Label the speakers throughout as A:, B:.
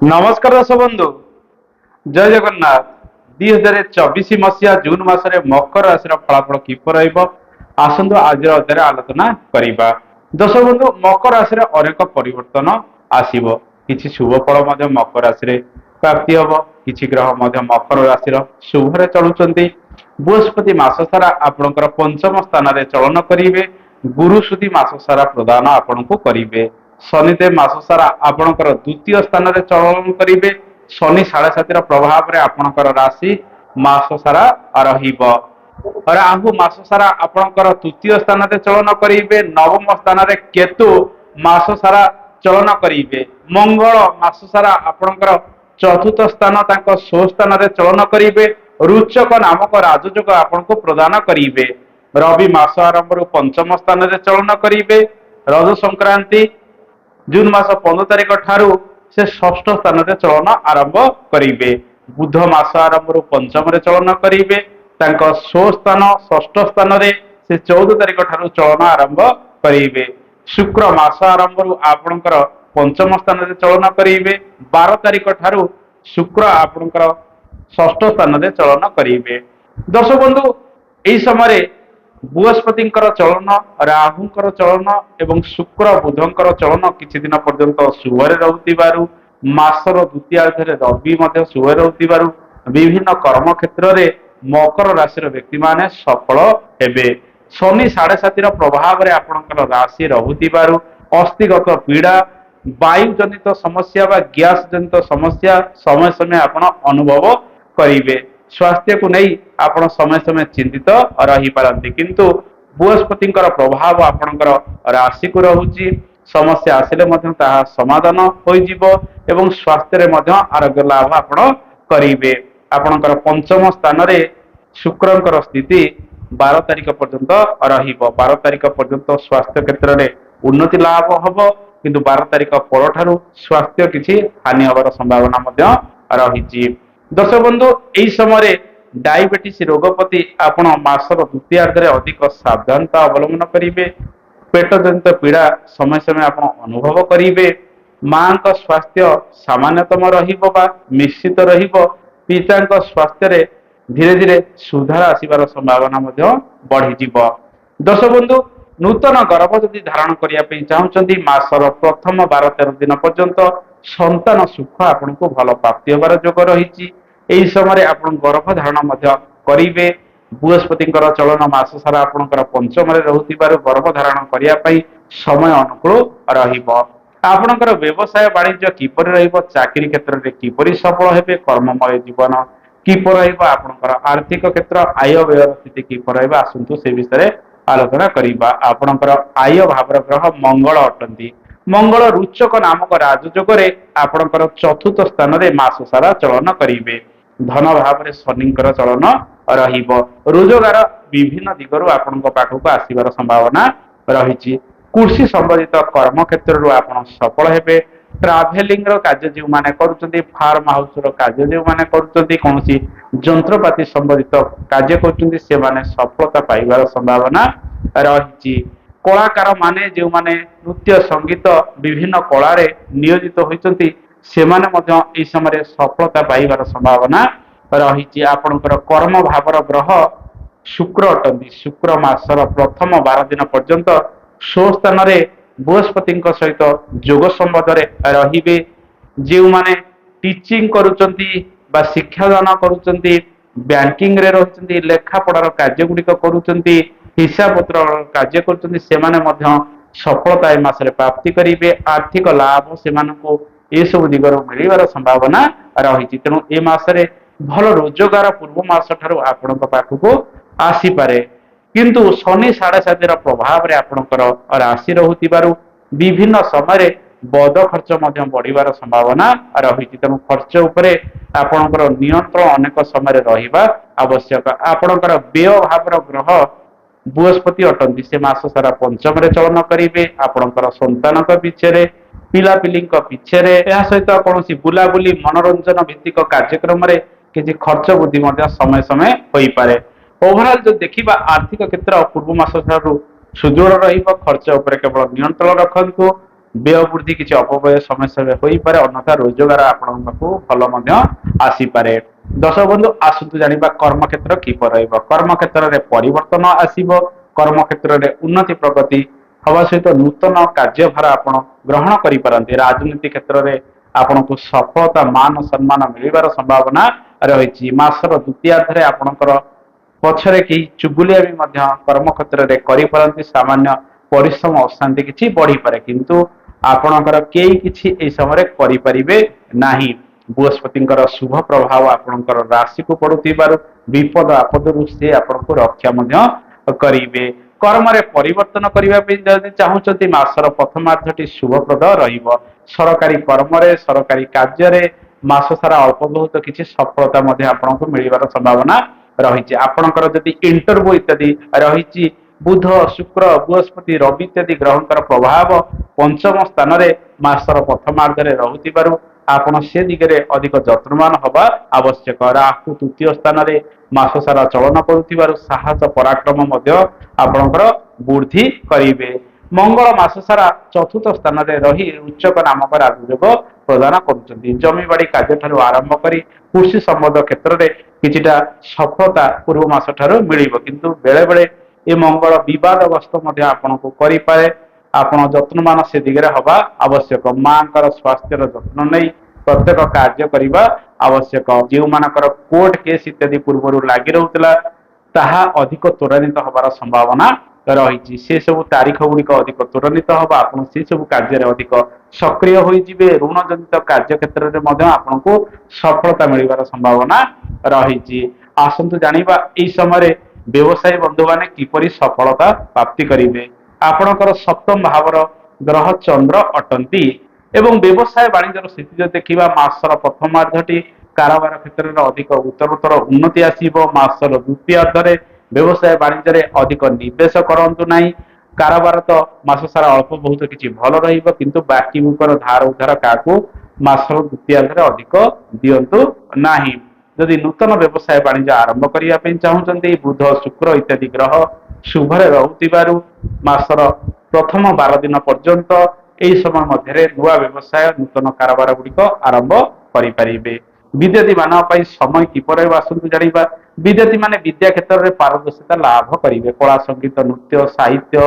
A: नमस्कार दर्शक बंधु जय जगन्नाथ 2024 मसीहा जून मासरे मकर राशि फलाफल किपर आसतु आज अध्याय आलोचना करवा। दर्शक बंधु मकर राशि अनेक परिवर्तन आसव कि शुभ फल मकर राशि प्राप्ति हम कि ग्रह मकर राशि शुभरे चलुंट। बृहस्पति मास सारा आपणकर पंचम स्थान चलन करेंगे। गुरु सुधी मास सारा प्रदान आपण को करेंगे। शनिदेव मास सारा आपणकर द्वितीय स्थान चलन करेंगे। शनि 7.5 प्रभाव में आपणकर राशि मास सारा रहिब। राहु मास सारा आपणकर तृतीय स्थान चलन करेंगे। नवम स्थान केतु मास सारा चलन करेंगे। मंगल मास सारा आपणकर चतुर्थ स्थान स्वस्थान चलन करेंगे। रुचक नामक राजयोग आपण को प्रदान करेंगे। रवि मास आरंभ पंचम स्थान चलन करेंगे। रज संक्रांति जून मास 15 तारिख ठारू से षष्ठ स्थान चलन आरंभ करेंगे। बुध मास आरंभ पंचम चलन करेंगे। स्वस्थान षष्ठ स्थान से 14 तारिख ठारू चलन आरंभ करेंगे। शुक्र मास आरंभ आपणकर पंचम स्थान चलन करेंगे। 12 तारिख ठारू शुक्र आपणकर षष्ठ स्थान चलन करेंगे। दर्शक बंधु यही समय बृहस्पति चलन राहुंकर चलन एवं शुक्र बुधंकर चलन किछि दिन पर्यंत शुभरे रहउतिबारु मासर द्वितीयार्धरे रवि मध्य शुभरे रहउतिबारु विभिन्न कर्म क्षेत्र रे मकर राशि व्यक्ति माने सफल हेबे। शनि 7.5 प्रभाव रे आपणकर राशि रहउतिबारु अस्थिगत पीड़ा वायु जनित समस्या बा गैस जनित समस्या समय समय आपण अनुभव करिवे। स्वास्थ्य को नहीं आपण समय समय चिंतित रही पारती किंतु बृहस्पति प्रभाव आपणकर राशि को रहुची समस्या आसिले मध्य ताहा समाधान होई जिवो एवं स्वास्थ्य रे मध्य आरोग्य लाभ आपण करिवे। आपणकर पंचम स्थान रे शुक्रंकर स्थिति 12 तारिख पर्यंत रहिबो। 12 तारिख पर्यंत स्वास्थ्य क्षेत्र रे उन्नति लाभ हबो किंतु 12 तारिख पर ठारू स्वास्थ्य किछि हानि होबार संभावना मध्य रहिछि। दर्शक बंधु यही समय डायबिटीज रोग प्रति आपण मासर द्वितीयार्धरे अधिक सावधानता अवलंबन करेंगे। पेट जनित पीड़ा समय समय आपण अनुभव करेंगे। मां का स्वास्थ्य सामान्यतम रहिबो बा निश्चित रहिबो। पिता का स्वास्थ्य रे धीरे धीरे सुधार आसिबार संभावना मध्य बढ़ी जिवो। दर्शक बंधु नूतन गर्भ यदि धारण करने चाहते मासर प्रथम 12-13 दिन पर्यंत संतान सुख आपन को भल प्राप्ति होबार योग रही। यही समय आप गर्भ धारण करेंगे। बृहस्पति चलन मास सारा आपणकर पंचम रहूथिबारु गर्भ धारण करने समय अनुकूल रहिबो। आपणकर व्यवसाय वाणिज्य किपर रहिबो। चाकरी क्षेत्र में किपरि सफल हेबे। कर्ममय जीवन किपर रहिबो। आपणकर आर्थिक क्षेत्र आय व्यय स्थिति किपर रहिबो आसंतु से विषय आलोचना करिबा। आपणकर आय भावर ग्रह मंगल अटंती। मंगल रुचक नामक राजयोग रे आपणकर चतुर्थ स्थान रे मास सारा चलन करेंगे। धन भाव में शनिंकर चलन रहिबो। रोजगार विभिन्न दिगरु आपणक पाखक आसीबार संभावना रही। कृषि संबंधित कर्म क्षेत्र आपण सफल हेबे। ट्राभेलिंग कार्य जो माने करूचंती फार्म हाउस कार्य जो माने करूचंती कोनसी जंत्रपाति संबंधित कार्य करूचंती से माने सफलता पाइबार संभावना रही। कलाकार माने जो माने नृत्य संगीत विभिन्न कला रे नियोजित होइचंती सेमाने मध्य एई समय सफलता पाइबार संभावना रही। आपणकर कर्म भावर ग्रह शुक्र अटंती। शुक्र मासर प्रथम 12 दिन पर्यंत स्वस्थान रे बृहस्पति सहित जोग संबंध रे जो माने टीचिंग करुचंती बा शिक्षादान करुचंती बैंकिंग रे रहुचंती लेखा पढ़ार कार्य गुड़िक करुचंती हिसाब पत्र कार्य करुचंती सेमाने मध्य सफलता ए मासरे प्राप्ति करेंगे। आर्थिक लाभ से ये सब दिगर मिलबार संभावना रही। तेणु ए मासरे भल रोजगार पूर्व मास ठारू आपण पाखक आसीपारे किंतु शनि 7.5 प्रभाव रे आपणकर राशि रहउतिबारु विभिन्न समय बद खर्च मध्य बढ़िबार संभावना रही। तेणु खर्च उपरे आपणकर नियंत्रण अनेक समय रहिबा आवश्यक। आपणकर व्यय भावर ग्रह बृहस्पति अटंती। से मास सारा पंचम चलन करेंगे। आपणकर संतान पिछे पिला पिली पिछे सहित कौन बुलाबुली मनोरंजन भित्तिक कार्यक्रम किसी खर्च वृद्धि समय समय हो पारे। ओवरऑल जो देखा आर्थिक क्षेत्र पूर्व मास ठारू सुदृढ़ रहिबो। खर्च उपरे केवल नियंत्रण रखंतु। ବ୍ୟୟ ବୃଦ୍ଧି କିଛି ଅପବ୍ୟୟ ସମସ୍ୟା ହୋଇପାରେ, ଅନ୍ୟଥା ରୋଜଗାର ଆପଣଙ୍କ ପାଖକୁ ଭଲ ମଧ୍ୟ ଆସିପାରେ। ଦର୍ଶକ ବନ୍ଧୁ ଆସନ୍ତୁ ଜାଣିବା କର୍ମକ୍ଷେତ୍ର କିପରି ରହିବ। କର୍ମକ୍ଷେତ୍ରରେ ପରିବର୍ତ୍ତନ ଆସିବ, କର୍ମକ୍ଷେତ୍ରରେ ଉନ୍ନତି ପ୍ରଗତି ହବା ସହିତ ନୂତନ କାର୍ଯ୍ୟଭାର ଆପଣ ଗ୍ରହଣ କରିପାରନ୍ତି। ରାଜନୀତି କ୍ଷେତ୍ରରେ ଆପଣଙ୍କୁ ସଫଳତା ମାନ ସମ୍ମାନ ମିଳିବାର ସମ୍ଭାବନା ରହିଛି। ମାସର ଦ୍ୱିତୀୟାର୍ଧରେ ଆପଣଙ୍କର ପଛରେ କେହି ଚୁଗୁଲିଆ ବି ମଧ୍ୟ କର୍ମକ୍ଷେତ୍ରରେ କରିପାରନ୍ତି। ସାମାନ୍ୟ ପରିଶ୍ରମ ଅଶାନ୍ତି କିଛି ବଢିପାରେ, କିନ୍ତୁ ଆପଣଙ୍କର କେହି କିଛି ଏହି ସମୟରେ କରିପାରିବେ ନାହିଁ। ବୃହସ୍ପତିଙ୍କର ଶୁଭ ପ୍ରଭାବ ଆପଣଙ୍କର ରାଶିକୁ ପଡୁଥିବାରୁ ବିପଦ ଆପଦରୁ ସେ ଆପଣଙ୍କୁ ରକ୍ଷା ମଧ୍ୟ କରିବେ। କର୍ମରେ ପରିବର୍ତ୍ତନ କରିବା ପାଇଁ ଯଦି ଚାହୁଁଛନ୍ତି ମାସର ପ୍ରଥମାର୍ଦ୍ଧଟି ଶୁଭପ୍ରଦ ରହିବ। ସରକାରୀ କର୍ମରେ ସରକାରୀ କାର୍ଯ୍ୟରେ ମାସ ସାରା ଅଳ୍ପ ବହୁତ କିଛି ସଫଳତା ମଧ୍ୟ ଆପଣଙ୍କୁ ମିଳିବାର ସମ୍ଭାବନା ରହିଛି। ଆପଣଙ୍କର ଯଦି ଇଣ୍ଟରଭ୍ୟୁ ଇତ୍ୟାଦି ରହିଛି, ବୁଧ ଶୁକ୍ର ବୃହସ୍ପତି ରବି ଇତ୍ୟାଦି ଗ୍ରହଙ୍କର ପ୍ରଭାବ ପଞ୍ଚମ ସ୍ଥାନରେ ମାସର ପ୍ରଥମାର୍ଦ୍ଧରେ ରହୁଥିବାରୁ ଆପଣ ସେ ଦିଗରେ ଅଧିକ ଯତ୍ନବାନ ହେବା ଆବଶ୍ୟକ। ରାହୁ ତୃତୀୟ ସ୍ଥାନରେ ମାସ ସାରା ଚଳନ କରୁଥିବାରୁ ସାହସ ପରାକ୍ରମ ମଧ୍ୟ ଆପଣଙ୍କର ବୃଦ୍ଧି କରିବେ। ମଙ୍ଗଳ ମାସ ସାରା ଚତୁର୍ଥ ସ୍ଥାନରେ ରହି ଉଚ୍ଚକ ନାମକ ରାଜଯୋଗ ପ୍ରଦାନ କରୁଛନ୍ତି। ଜମିବାଡି କାର୍ଯ୍ୟ ଠାରୁ ଆରମ୍ଭ କରି କୃଷି ସମ୍ବନ୍ଧ କ୍ଷେତ୍ରରେ କିଛିଟା ସଫଳତା ପୂର୍ବ ମାସ ଠାରୁ ମିଳିବ, କିନ୍ତୁ ବେଳେ ବେଳେ ଏ ମଙ୍ଗଳ ବିବାଦଗ୍ରସ୍ତ ମଧ୍ୟ ଆପଣଙ୍କୁ କରିପାରେ। ଆପଣ ଯତ୍ନବାନ ସେ ଦିଗରେ ହବା ଆବଶ୍ୟକ। ମାଙ୍କର ସ୍ୱାସ୍ଥ୍ୟର ଯତ୍ନ ନେଇ ପ୍ରତ୍ୟେକ କାର୍ଯ୍ୟ କରିବା ଆବଶ୍ୟକ। ଯେଉଁମାନଙ୍କର କୋର୍ଟ କେସ୍ ଇତ୍ୟାଦି ପୂର୍ବରୁ ଲାଗି ରହୁଥିଲା ତାହା ଅଧିକ ତ୍ୱରାନ୍ୱିତ ହେବାର ସମ୍ଭାବନା ରହିଛି। ସେ ସବୁ ତାରିଖ ଗୁଡିକ ଅଧିକ ତ୍ୱରାନ୍ୱିତ ହବ, ଆପଣ ସେ ସବୁ କାର୍ଯ୍ୟରେ ଅଧିକ ସକ୍ରିୟ ହୋଇଯିବେ। ଋଣ ଜନିତ କାର୍ଯ୍ୟ କ୍ଷେତ୍ରରେ ମଧ୍ୟ ଆପଣଙ୍କୁ ସଫଳତା ମିଳିବାର ସମ୍ଭାବନା ରହିଛି। ଆସନ୍ତୁ ଜାଣିବା ଏହି ସମୟରେ ବ୍ୟବସାୟୀ ବନ୍ଧୁମାନେ କିପରି ସଫଳତା ପ୍ରାପ୍ତି କରିବେ। ଆପଣଙ୍କର ସପ୍ତମ ଭାବର ଗ୍ରହ ଚନ୍ଦ୍ର ଅଟନ୍ତି ଏବଂ ବ୍ୟବସାୟ ବାଣିଜ୍ୟର ସ୍ଥିତି ଯଦି ଦେଖିବା ମାସର ପ୍ରଥମାର୍ଦ୍ଧଟି କାରବାର କ୍ଷେତ୍ରରେ ଅଧିକ ଉତ୍ତରୋତ୍ତର ଉନ୍ନତି ଆସିବ। ମାସର ଦ୍ୱିତୀୟାର୍ଦ୍ଧରେ ବ୍ୟବସାୟ ବାଣିଜ୍ୟରେ ଅଧିକ ନିବେଶ କରନ୍ତୁ ନାହିଁ। କାରବାର ତ ମାସ ସାରା ଅଳ୍ପ ବହୁତ କିଛି ଭଲ ରହିବ, କିନ୍ତୁ ବାକି ବୁକର ଧାର ଉଧାର କାହାକୁ ମାସର ଦ୍ୱିତୀୟାର୍ଦ୍ଧରେ ଅଧିକ ଦିଅନ୍ତୁ ନାହିଁ। ଯଦି ନୂତନ ବ୍ୟବସାୟ ବାଣିଜ୍ୟ ଆରମ୍ଭ କରିବା ପାଇଁ ଚାହୁଁଛନ୍ତି, ବୁଧ ଶୁକ୍ର ଇତ୍ୟାଦି ଗ୍ରହ ଶୁଭରେ ରହୁଥିବାରୁ ମାସର ପ୍ରଥମ 12 ଦିନ ପର୍ଯ୍ୟନ୍ତ ଏହି ସମୟ ମଧ୍ୟରେ ନୂଆ ବ୍ୟବସାୟ ନୂତନ କାରବାର ଗୁଡିକ ଆରମ୍ଭ କରିପାରିବେ। ବିଦ୍ୟାର୍ଥୀ ମାନଙ୍କ ପାଇଁ ସମୟ କିପରି ରହିବ ଆସନ୍ତୁ ଜାଣିବା। ବିଦ୍ୟାର୍ଥୀ ମାନେ ବିଦ୍ୟା କ୍ଷେତ୍ରରେ ପାରଦର୍ଶିତା ଲାଭ କରିବେ। କଳା ସଙ୍ଗୀତ ନୃତ୍ୟ ସାହିତ୍ୟ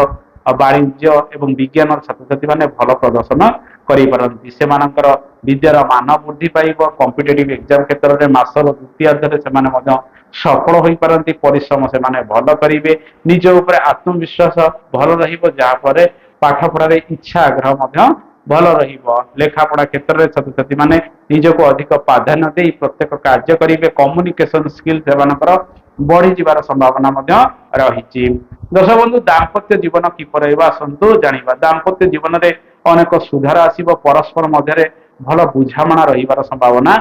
A: ବାଣିଜ୍ୟ ଏବଂ ବିଜ୍ଞାନର ଛାତ୍ରଛାତ୍ରୀ ମାନେ ଭଲ ପ୍ରଦର୍ଶନ କରିପାରନ୍ତି। ସେମାନଙ୍କର ବିଦ୍ୟାର ମାନ ବୃଦ୍ଧି ପାଇବ। କମ୍ପିଟେଟିଭ ଏକ୍ଜାମ କ୍ଷେତ୍ରରେ ମାସର ଦ୍ୱିତୀୟାର୍ଦ୍ଧରେ ସେମାନେ ମଧ୍ୟ ସଫଳ ହୋଇପାରନ୍ତି। ପରିଶ୍ରମ ସେମାନେ ଭଲ କରିବେ। ନିଜ ଉପରେ ଆତ୍ମବିଶ୍ୱାସ ଭଲ ରହିବ, ଯାହାଫଳରେ ପାଠ ପଢାରେ ଇଚ୍ଛା ଆଗ୍ରହ ମଧ୍ୟ ଭଲ ରହିବ। ଲେଖାପଢା କ୍ଷେତ୍ରରେ ଛାତ୍ରଛାତ୍ରୀ ମାନେ ନିଜକୁ ଅଧିକ ପ୍ରାଧାନ୍ୟ ଦେଇ ପ୍ରତ୍ୟେକ କାର୍ଯ୍ୟ କରିବେ। କମ୍ୟୁନିକେସନ ସ୍କିଲ୍ ସେମାନଙ୍କର ବଢିଯିବାର ସମ୍ଭାବନା ମଧ୍ୟ ରହିଛି। ଦର୍ଶକ ବନ୍ଧୁ ଦାମ୍ପତ୍ୟ ଜୀବନ କିପରି ରହିବ ଆସନ୍ତୁ ଜାଣିବା। ଦାମ୍ପତ୍ୟ ଜୀବନରେ ଅନେକ ସୁଧାର ଆସିବ। ପରସ୍ପର ମଧ୍ୟରେ ଭଲ ବୁଝାମଣା ରହିବାର ସମ୍ଭାବନା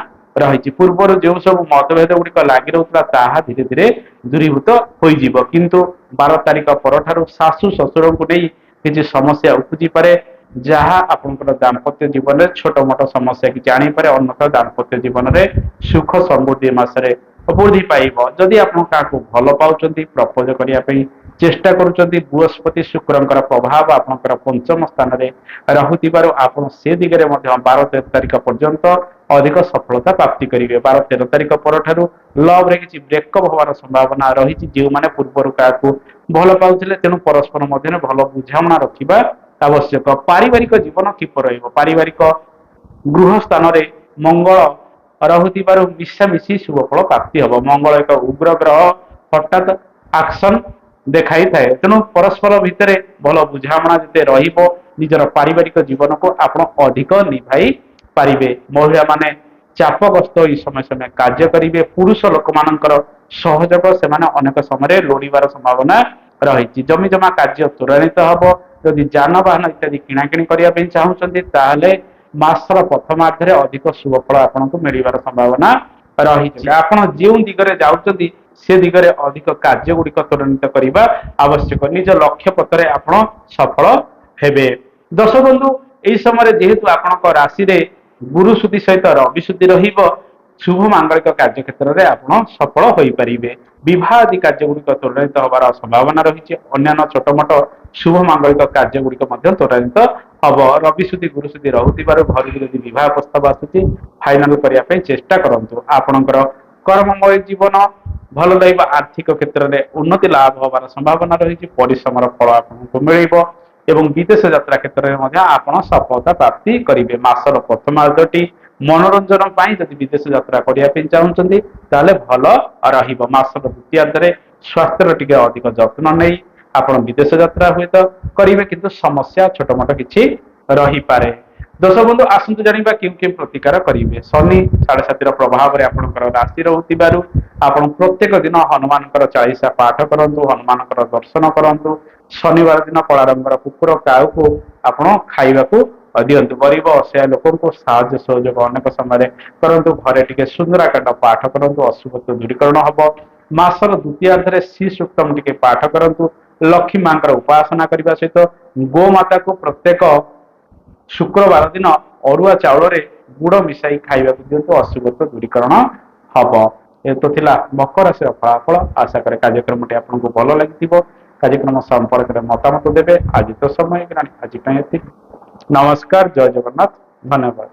A: ରହିଛି। ପୂର୍ବରୁ ଯେଉଁ ସବୁ ମତଭେଦ ଗୁଡିକ ଲାଗି ରହୁଥିଲା ତାହା ଧୀରେ ଧୀରେ ଦୂରୀଭୂତ ହୋଇଯିବ, କିନ୍ତୁ 12 ତାରିଖ ପରଠାରୁ ଶାଶୁ ଶ୍ୱଶୁରଙ୍କୁ ନେଇ କିଛି ସମସ୍ୟା ଉପୁଜିପାରେ, ଯାହା ଆପଣଙ୍କର ଦାମ୍ପତ୍ୟ ଜୀବନରେ ଛୋଟ ମୋଟ ସମସ୍ୟା କିଛି ଆଣିପାରେ। ଅନ୍ୟଥା ଦାମ୍ପତ୍ୟ ଜୀବନରେ ସୁଖ ସମୃଦ୍ଧି ମାସରେ ବୃଦ୍ଧି ପାଇବ। ଯଦି ଆପଣ କାହାକୁ ଭଲ ପାଉଛନ୍ତି, ପ୍ରପୋଜ କରିବା ପାଇଁ ଚେଷ୍ଟା କରୁଛନ୍ତି, ବୃହସ୍ପତି ଶୁକ୍ରଙ୍କର ପ୍ରଭାବ ଆପଣଙ୍କର ପଞ୍ଚମ ସ୍ଥାନରେ ରହୁଥିବାରୁ ଆପଣ ସେ ଦିଗରେ ମଧ୍ୟ 12-13 ତାରିଖ ପର୍ଯ୍ୟନ୍ତ ଅଧିକ ସଫଳତା ପ୍ରାପ୍ତି କରିବେ। 12-13 ତାରିଖ ପରଠାରୁ ଲଭରେ କିଛି ବ୍ରେକଅପ୍ ହବାର ସମ୍ଭାବନା ରହିଛି। ଯେଉଁମାନେ ପୂର୍ବରୁ କାହାକୁ ଭଲ ପାଉଥିଲେ, ତେଣୁ ପରସ୍ପର ମଧ୍ୟରେ ଭଲ ବୁଝାମଣା ରଖିବା ଆବଶ୍ୟକ। ପାରିବାରିକ ଜୀବନ କିପରି ରହିବ। ପାରିବାରିକ ଗୃହ ସ୍ଥାନରେ ମଙ୍ଗଳ ରହୁଥିବାରୁ ମିଶାମିଶି ଶୁଭ ଫଳ ପ୍ରାପ୍ତି ହେବ। ମଙ୍ଗଳ ଏକ ଉଗ୍ର ଗ୍ରହ, ହଠାତ୍ ଆକ୍ସନ ଦେଖାଇଥାଏ, ତେଣୁ ପରସ୍ପର ଭିତରେ ଭଲ ବୁଝାମଣା ଯେତେ ରହିବ ନିଜର ପାରିବାରିକ ଜୀବନକୁ ଆପଣ ଅଧିକ ନିଭାଇ ପାରିବେ। ମହିଳା ମାନେ ଚାପଗ୍ରସ୍ତ ଏହି ସମୟ କାର୍ଯ୍ୟ କରିବେ। ପୁରୁଷ ଲୋକମାନଙ୍କର ସହଯୋଗ ସେମାନେ ଅନେକ ସମୟରେ ଲୋଡ଼ିବାର ସମ୍ଭାବନା ରହିଛି। ଜମି ଜମା କାର୍ଯ୍ୟ ତ୍ୱରାନ୍ୱିତ ହେବ। ଯଦି ଯାନବାହନ ଇତ୍ୟାଦି କିଣାକିଣି କରିବା ପାଇଁ ଚାହୁଁଛନ୍ତି, ତାହେଲେ ମାସର ପ୍ରଥମାର୍ଦ୍ଧରେ ଅଧିକ ଶୁଭ ଫଳ ଆପଣଙ୍କୁ ମିଳିବାର ସମ୍ଭାବନା ରହିଛି। ଆପଣ ଯେଉଁ ଦିଗରେ ଯାଉଛନ୍ତି ସେ ଦିଗରେ ଅଧିକ କାର୍ଯ୍ୟ ଗୁଡିକ ତ୍ୱରାନ୍ୱିତ କରିବା ଆବଶ୍ୟକ। ନିଜ ଲକ୍ଷ୍ୟ ପଥରେ ଆପଣ ସଫଳ ହେବେ। ଦର୍ଶକ ବନ୍ଧୁ ଏହି ସମୟରେ ଯେହେତୁ ଆପଣଙ୍କ ରାଶିରେ ଗୁରୁ ସୁଧି ସହିତ ରବି ସୁଧି ରହିବ, ଶୁଭ ମାଙ୍ଗଳିକ କାର୍ଯ୍ୟ କ୍ଷେତ୍ରରେ ଆପଣ ସଫଳ ହୋଇପାରିବେ। ବିବାହ ଆଦି କାର୍ଯ୍ୟ ଗୁଡିକ ତ୍ୱରାନ୍ୱିତ ହେବାର ସମ୍ଭାବନା ରହିଛି। ଅନ୍ୟାନ୍ୟ ଛୋଟ ମୋଟ ଶୁଭ ମାଙ୍ଗଳିକ କାର୍ଯ୍ୟ ଗୁଡିକ ମଧ୍ୟ ତ୍ୱରାନ୍ୱିତ हब रवि सुधी गुरु सुधी रहुथिबारु घर जदि विवाह प्रस्ताव आसुची फाइनाल करिया पई चेष्टा करंतु आपणकर कर्ममय जीवन भल रहिबा आर्थिक क्षेत्र में उन्नति लाभ होबार संभावना रही परिश्रम फल आपको मिलिब एवं विदेश यात्रा क्षेत्र में मध्य आपण सफलता प्राप्ति करेंगे मासर प्रथमार्धटी मनोरंजन पाई जदि विदेश यात्रा करने चाहते ताले भल रहिबो मासर द्वितीयार्धरे स्वास्थ्य टिके अधिक जत्न नहीं आपण विदेश यात्रा हुए तो करेंगे किंतु समस्या छोट मोट किछि रही पारे दर्शक बंधु आसतु जानिबा केउ केउ प्रतिकार करेंगे शनि 7.5 प्रभाव में आपणकर राशि रहुथिबारु आपण प्रत्येक दिन हनुमान चालीसा पाठ करंतु हनुमान दर्शन करंतु शनिवार दिन कला रंगर कुकुर काऊ को आपण खाइबाकू दिंतु गरीब असहाय लोक को साहाय्य सहयोग अनेक समय करंतु घरे टिके सुंदराकांड पाठ करंतु अशुभत्व दूरीकरण हब मासर द्वितीयार्धरे श्री सूक्तम टिके पाठ करंतु लक्ष्मी मां उपासना करने सहित गोमाता को प्रत्येक शुक्रवार दिन अरुआ चाउल गुड़ मिसाई खाइबा दिंतु अशुभत्व दूरीकरण हब ए तो थिला मकर राशि फलाफल आशा करे कार्यक्रम आपको भल लगी कार्यक्रम संपर्क में मतामत देवे आज तो समय आज नमस्कार जय जगन्नाथ धन्यवाद।